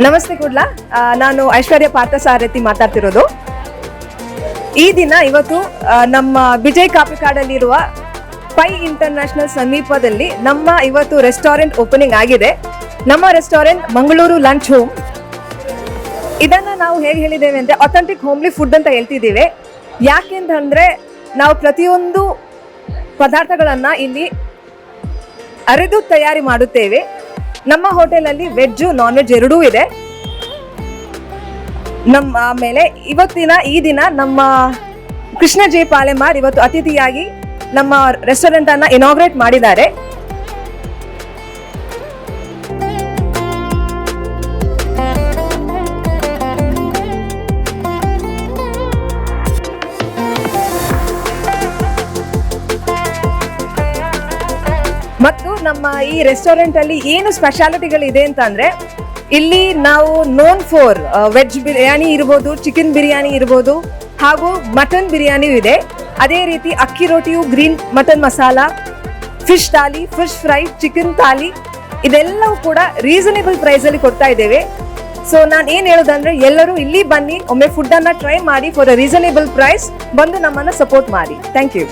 ನಮಸ್ತೆ ಕುಡ್ಲ, ನಾನು ಐಶ್ವರ್ಯ ಪಾರ್ಥಸಾರಥಿ ಮಾತಾಡ್ತಿರೋದು. ಈ ದಿನ ಇವತ್ತು ನಮ್ಮ ವಿಜಯ್ ಕಾಪಿಕಾಡಲ್ಲಿರುವ ಪೈ ಇಂಟರ್ನ್ಯಾಷನಲ್ ಸಮೀಪದಲ್ಲಿ ನಮ್ಮ ಇವತ್ತು ರೆಸ್ಟೋರೆಂಟ್ ಓಪನಿಂಗ್ ಆಗಿದೆ. ನಮ್ಮ ರೆಸ್ಟೋರೆಂಟ್ ಮಂಗಳೂರು ಲಂಚ್ ಹೋಮ್. ಇದನ್ನ ನಾವು ಹೇಗೆ ಹೇಳಿದ್ದೇವೆ ಅಂದ್ರೆ ಅಥೆಂಟಿಕ್ ಹೋಮ್ಲಿ ಫುಡ್ ಅಂತ ಹೇಳ್ತಿದ್ದೀವಿ. ಯಾಕೆಂತಂದ್ರೆ ನಾವು ಪ್ರತಿಯೊಂದು ಪದಾರ್ಥಗಳನ್ನ ಇಲ್ಲಿ ಅರೆದು ತಯಾರಿ ಮಾಡುತ್ತೇವೆ. ನಮ್ಮ ಹೋಟೆಲಲ್ಲಿ ವೆಜ್ಜು ನಾನ್ ವೆಜ್ ಎರಡೂ ಇದೆ. ಆಮೇಲೆ ಈ ದಿನ ನಮ್ಮ ಕೃಷ್ಣ ಜೆ ಪಾಲೆಮಾರ್ ಇವತ್ತು ಅತಿಥಿಯಾಗಿ ನಮ್ಮ ರೆಸ್ಟೋರೆಂಟ್ ಅನ್ನ ಇನಾಗ್ರೇಟ್ ಮಾಡಿದ್ದಾರೆ. ಮತ್ತು ನಮ್ಮ ಈ ರೆಸ್ಟೋರೆಂಟ್ ಅಲ್ಲಿ ಏನು ಸ್ಪೆಷಾಲಿಟಿಗಳಿದೆ ಅಂತಂದ್ರೆ, ಇಲ್ಲಿ ನಾವು ನೋನ್ ಫಾರ್ ವೆಜ್ ಬಿರಿಯಾನಿ ಇರ್ಬೋದು, ಚಿಕನ್ ಬಿರಿಯಾನಿ ಇರ್ಬೋದು, ಹಾಗೂ ಮಟನ್ ಬಿರಿಯಾನಿಯೂ ಇದೆ. ಅದೇ ರೀತಿ ಅಕ್ಕಿ ರೋಟಿಯು, green mutton masala, fish thali, fish fry, chicken thali ಇದೆಲ್ಲವೂ ಕೂಡ ರೀಸನೇಬಲ್ ಪ್ರೈಸ್ ಅಲ್ಲಿ ಕೊಡ್ತಾ ಇದ್ದೇವೆ. ಸೊ ನಾನು ಏನ್ ಹೇಳೋದಂದ್ರೆ, ಎಲ್ಲರೂ ಇಲ್ಲಿ ಬನ್ನಿ, ಒಮ್ಮೆ ಫುಡ್ ಅನ್ನ ಟ್ರೈ ಮಾಡಿ ಫಾರ್ ಅ ರೀಸನೇಬಲ್ ಪ್ರೈಸ್. ಬಂದು ನಮ್ಮನ್ನ ಸಪೋರ್ಟ್ ಮಾಡಿ. Thank you.